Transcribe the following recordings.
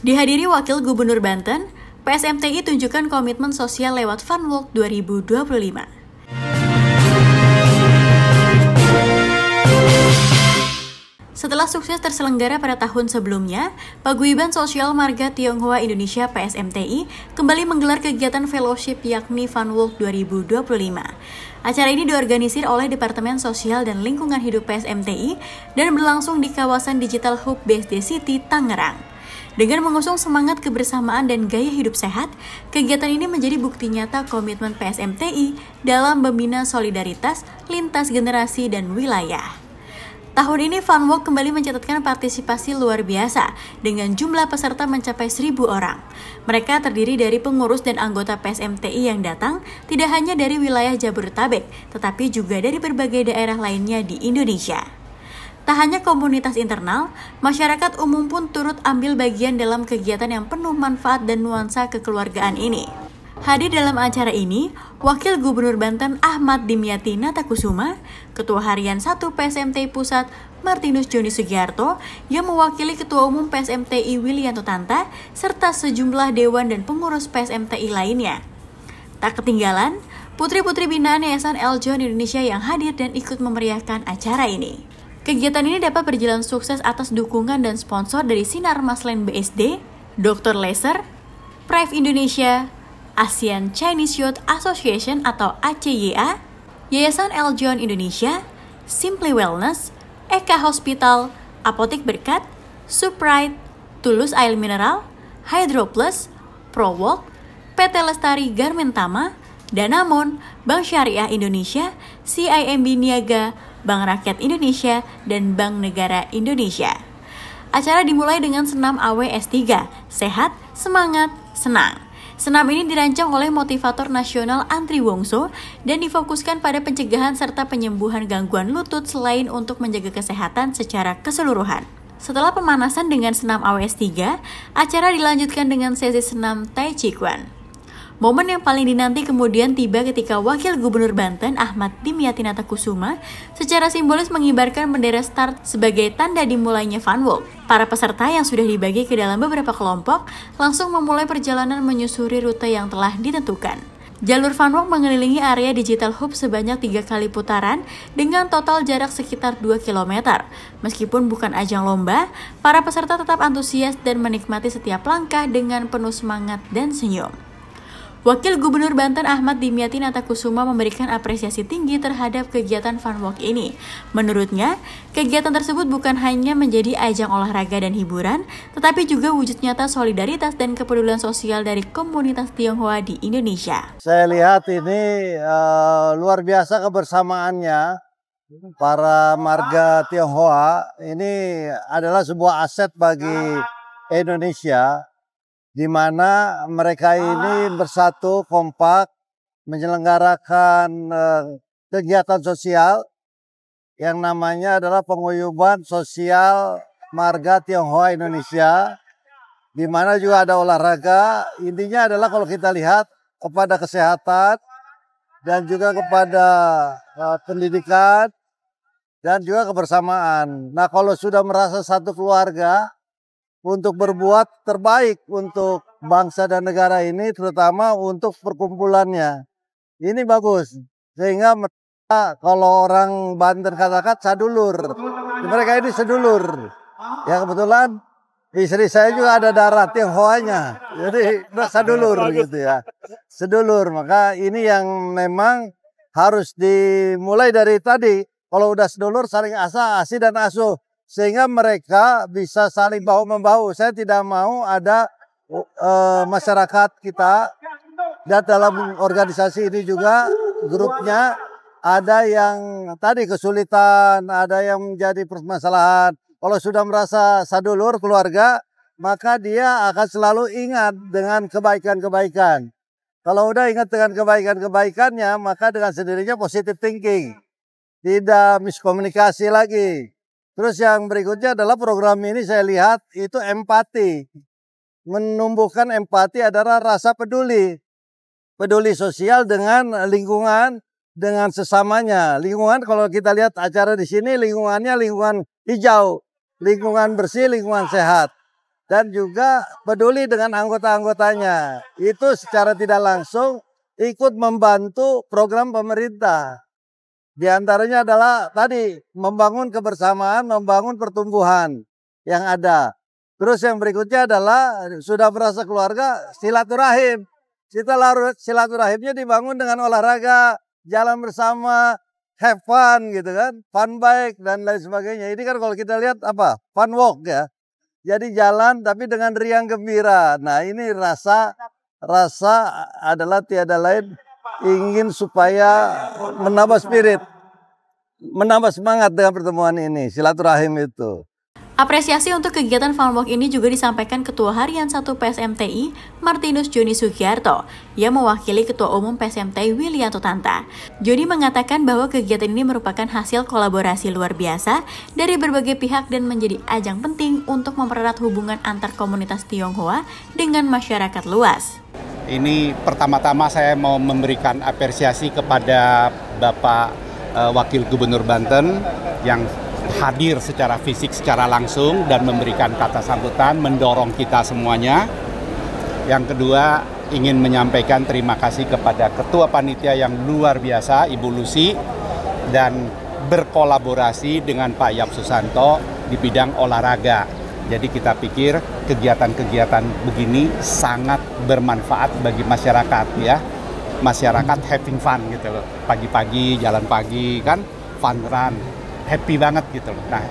Dihadiri Wakil Gubernur Banten, PSMTI tunjukkan komitmen sosial lewat Funwalk 2025. Setelah sukses terselenggara pada tahun sebelumnya, Paguyuban Sosial Marga Tionghoa Indonesia PSMTI kembali menggelar kegiatan fellowship yakni Funwalk 2025. Acara ini diorganisir oleh Departemen Sosial dan Lingkungan Hidup PSMTI dan berlangsung di kawasan Digital Hub BSD City, Tangerang. Dengan mengusung semangat kebersamaan dan gaya hidup sehat, kegiatan ini menjadi bukti nyata komitmen PSMTI dalam membina solidaritas lintas generasi dan wilayah. Tahun ini Funwalk kembali mencatatkan partisipasi luar biasa dengan jumlah peserta mencapai 1.000 orang. Mereka terdiri dari pengurus dan anggota PSMTI yang datang tidak hanya dari wilayah Jabodetabek, tetapi juga dari berbagai daerah lainnya di Indonesia. Tak hanya komunitas internal, masyarakat umum pun turut ambil bagian dalam kegiatan yang penuh manfaat dan nuansa kekeluargaan ini. Hadir dalam acara ini, Wakil Gubernur Banten Ahmad Dimyati Natakusuma, Ketua Harian 1 PSMTI Pusat Martinus Joni Sugiharto, yang mewakili Ketua Umum PSMTI Willianto Tanta, serta sejumlah dewan dan pengurus PSMTI lainnya. Tak ketinggalan, putri-putri binaan Yayasan Eljon Indonesia yang hadir dan ikut memeriahkan acara ini. Kegiatan ini dapat berjalan sukses atas dukungan dan sponsor dari Sinar Maslen BSD, Dr. Laser, Prive Indonesia, ASEAN Chinese Youth Association atau ACYA, Yayasan Eljon Indonesia, Simply Wellness, Eka Hospital, Apotek Berkat, Suprite, Tulus Air Mineral, Hydro Plus, ProWalk, PT Lestari Garmentama, Danamon, Bank Syariah Indonesia, CIMB Niaga, Bank Rakyat Indonesia, dan Bank Negara Indonesia. Acara dimulai dengan senam AWS3, Sehat, Semangat, Senang. Senam ini dirancang oleh motivator nasional Antri Wongso dan difokuskan pada pencegahan serta penyembuhan gangguan lutut selain untuk menjaga kesehatan secara keseluruhan. Setelah pemanasan dengan senam AWS3, acara dilanjutkan dengan sesi senam Tai Chi Chuan. Momen yang paling dinanti kemudian tiba ketika Wakil Gubernur Banten Ahmad Dimyati Natakusuma secara simbolis mengibarkan bendera start sebagai tanda dimulainya Funwalk. Para peserta yang sudah dibagi ke dalam beberapa kelompok langsung memulai perjalanan menyusuri rute yang telah ditentukan. Jalur Funwalk mengelilingi area Digital Hub sebanyak 3 kali putaran dengan total jarak sekitar 2 km. Meskipun bukan ajang lomba, para peserta tetap antusias dan menikmati setiap langkah dengan penuh semangat dan senyum. Wakil Gubernur Banten Ahmad Dimyati Natakusuma memberikan apresiasi tinggi terhadap kegiatan Funwalk ini. Menurutnya, kegiatan tersebut bukan hanya menjadi ajang olahraga dan hiburan, tetapi juga wujud nyata solidaritas dan kepedulian sosial dari komunitas Tionghoa di Indonesia. Saya lihat ini luar biasa kebersamaannya para marga Tionghoa. Ini adalah sebuah aset bagi Indonesia, di mana mereka ini bersatu kompak menyelenggarakan kegiatan sosial yang namanya adalah Paguyuban Sosial Marga Tionghoa Indonesia, di mana juga ada olahraga. Intinya adalah kalau kita lihat kepada kesehatan dan juga kepada pendidikan dan juga kebersamaan. Nah, kalau sudah merasa satu keluarga, untuk berbuat terbaik untuk bangsa dan negara ini, terutama untuk perkumpulannya. Ini bagus, sehingga mereka, kalau orang Banten katakan sadulur, mereka ini sedulur. Ya, kebetulan istri saya juga ada darah Tionghoanya, jadi sadulur gitu ya. Sedulur, maka ini yang memang harus dimulai dari tadi. Kalau udah sedulur saling asi dan asuh, sehingga mereka bisa saling bahu-membahu. Saya tidak mau ada masyarakat kita, dan dalam organisasi ini juga grupnya ada yang tadi kesulitan, ada yang menjadi permasalahan. Kalau sudah merasa sadulur keluarga, maka dia akan selalu ingat dengan kebaikan-kebaikan. Kalau udah ingat dengan kebaikan-kebaikannya, maka dengan sendirinya positive thinking, tidak miskomunikasi lagi. Terus yang berikutnya adalah program ini saya lihat itu empati. Menumbuhkan empati adalah rasa peduli. Peduli sosial dengan lingkungan, dengan sesamanya. Lingkungan, kalau kita lihat acara di sini, lingkungannya lingkungan hijau, lingkungan bersih, lingkungan sehat. dan juga peduli dengan anggota-anggotanya. Itu secara tidak langsung ikut membantu program pemerintah. Di antaranya adalah tadi membangun kebersamaan, membangun pertumbuhan yang ada. Terus yang berikutnya adalah sudah merasa keluarga, silaturahim. Silaturahimnya dibangun dengan olahraga, jalan bersama, have fun gitu kan, fun bike dan lain sebagainya. Ini kan kalau kita lihat apa? Fun walk ya. Jadi jalan tapi dengan riang gembira. Nah, ini rasa adalah tiada lain ingin supaya menambah spirit, menambah semangat dengan pertemuan ini, silaturahim itu. Apresiasi untuk kegiatan Fun Walk ini juga disampaikan Ketua Harian 1 PSMTI, Martinus Joni Sugiarto, yang mewakili Ketua Umum PSMTI Willianto Tanta. Joni mengatakan bahwa kegiatan ini merupakan hasil kolaborasi luar biasa dari berbagai pihak dan menjadi ajang penting untuk mempererat hubungan antar komunitas Tionghoa dengan masyarakat luas. Ini pertama-tama saya mau memberikan apresiasi kepada Bapak Wakil Gubernur Banten yang hadir secara fisik, secara langsung dan memberikan kata sambutan, mendorong kita semuanya. Yang kedua, ingin menyampaikan terima kasih kepada Ketua Panitia yang luar biasa, Ibu Lucy, dan berkolaborasi dengan Pak Yap Susanto di bidang olahraga. Jadi kita pikir kegiatan-kegiatan begini sangat bermanfaat bagi masyarakat ya. Masyarakat having fun gitu loh. Pagi-pagi, jalan pagi kan, fun run. Happy banget gitu loh. Nah,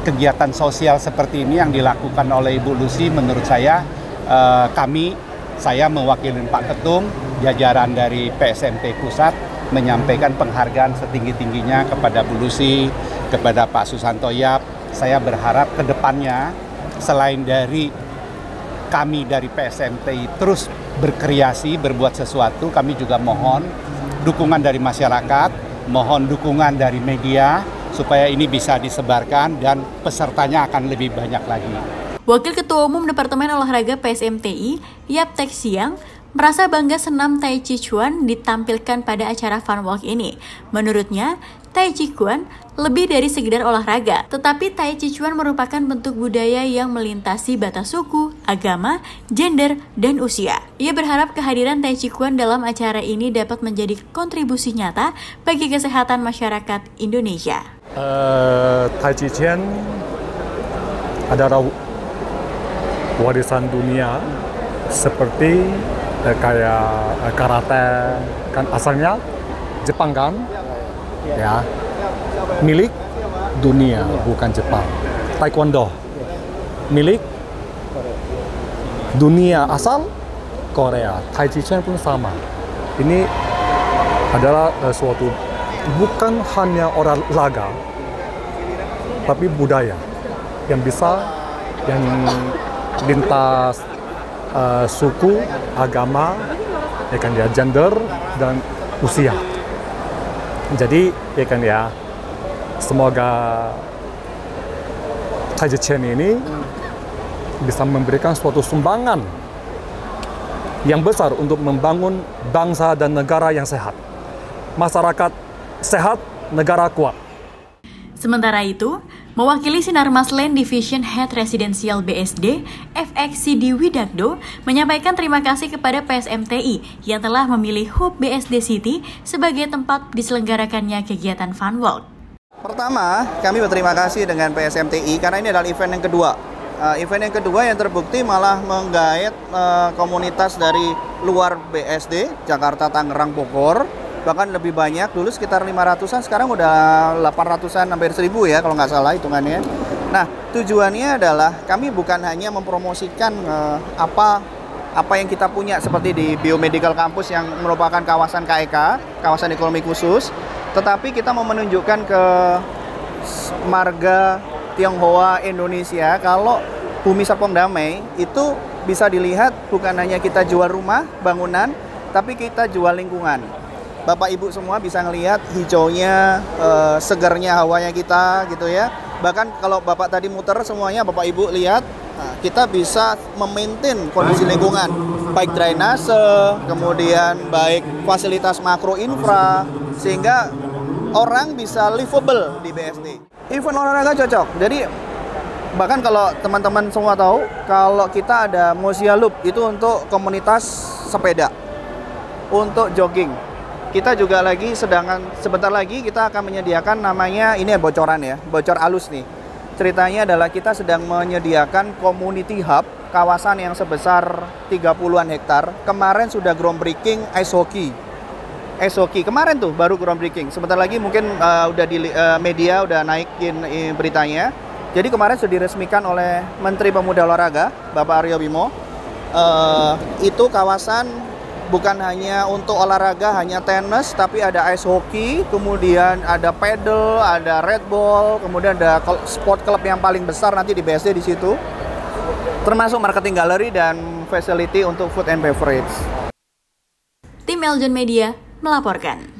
kegiatan sosial seperti ini yang dilakukan oleh Ibu Lucy menurut saya saya mewakili Pak Ketum, jajaran dari PSMT Pusat menyampaikan penghargaan setinggi-tingginya kepada Bu Lucy, kepada Pak Susanto Yap. Saya berharap ke depannya selain dari kami dari PSMTI terus berkreasi, berbuat sesuatu, kami juga mohon dukungan dari masyarakat, mohon dukungan dari media supaya ini bisa disebarkan dan pesertanya akan lebih banyak lagi. Wakil Ketua Umum Departemen Olahraga PSMTI, Yap Tek Siang, merasa bangga senam Tai Chi Chuan ditampilkan pada acara Fun Walk ini. Menurutnya, Tai Chi Chuan lebih dari sekedar olahraga, tetapi Tai Chi Chuan merupakan bentuk budaya yang melintasi batas suku, agama, gender, dan usia. Ia berharap kehadiran Tai Chi Chuan dalam acara ini dapat menjadi kontribusi nyata bagi kesehatan masyarakat Indonesia. Tai Chi Chuan adalah warisan dunia seperti kayak karate, kan asalnya Jepang kan, ya, milik dunia bukan Jepang. Taekwondo milik dunia asal Korea. Tai Chi Chuan pun sama. Ini adalah suatu bukan hanya olahraga, tapi budaya yang bisa yang lintas suku, agama, ya kan ya, gender dan usia. Jadi ya kan ya, semoga Tai Chi Chuan ini bisa memberikan suatu sumbangan yang besar untuk membangun bangsa dan negara yang sehat. Masyarakat sehat, negara kuat. Sementara itu, mewakili Sinar Maslen Division Head Residensial BSD, FXCD Widakdo, menyampaikan terima kasih kepada PSMTI yang telah memilih Hub BSD City sebagai tempat diselenggarakannya kegiatan Fun Walk. Pertama, kami berterima kasih dengan PSMTI karena ini adalah event yang kedua. Event yang kedua yang terbukti malah menggait komunitas dari luar BSD, Jakarta, Tangerang, Bogor. Bahkan lebih banyak, dulu sekitar 500-an, sekarang udah 800-an, hampir 1000 ya kalau nggak salah hitungannya. Nah, tujuannya adalah kami bukan hanya mempromosikan apa yang kita punya seperti di Biomedical Campus yang merupakan kawasan KEK, kawasan ekonomi khusus, tetapi kita mau menunjukkan ke marga Tionghoa Indonesia kalau Bumi Serpong Damai itu bisa dilihat bukan hanya kita jual rumah, bangunan, tapi kita jual lingkungan. Bapak Ibu semua bisa ngelihat hijaunya, segarnya hawanya kita gitu ya. Bahkan kalau Bapak tadi muter semuanya Bapak Ibu lihat, kita bisa memaintain kondisi lingkungan, baik drainase, kemudian baik fasilitas makro infra, sehingga orang bisa livable di BSD. Event olahraga cocok. Jadi Bahkan kalau teman-teman semua tahu, kalau kita ada Mozia Loop itu untuk komunitas sepeda, untuk jogging. Kita juga lagi sebentar lagi kita akan menyediakan namanya, ini ya bocoran ya, bocor alus nih. Ceritanya adalah kita sedang menyediakan community hub, kawasan yang sebesar 30-an hektar. Kemarin sudah groundbreaking ice hockey. Ice hockey kemarin tuh baru groundbreaking. Sebentar lagi mungkin udah di media udah naikin beritanya. Jadi kemarin sudah diresmikan oleh Menteri Pemuda Olahraga, Bapak Aryo Bimo. Itu kawasan bukan hanya untuk olahraga, hanya tenis, tapi ada ice hockey, kemudian ada paddle, ada red ball, kemudian ada sport club yang paling besar nanti di BSD di situ. Termasuk marketing gallery dan facility untuk food and beverage. Tim Eljon Media melaporkan.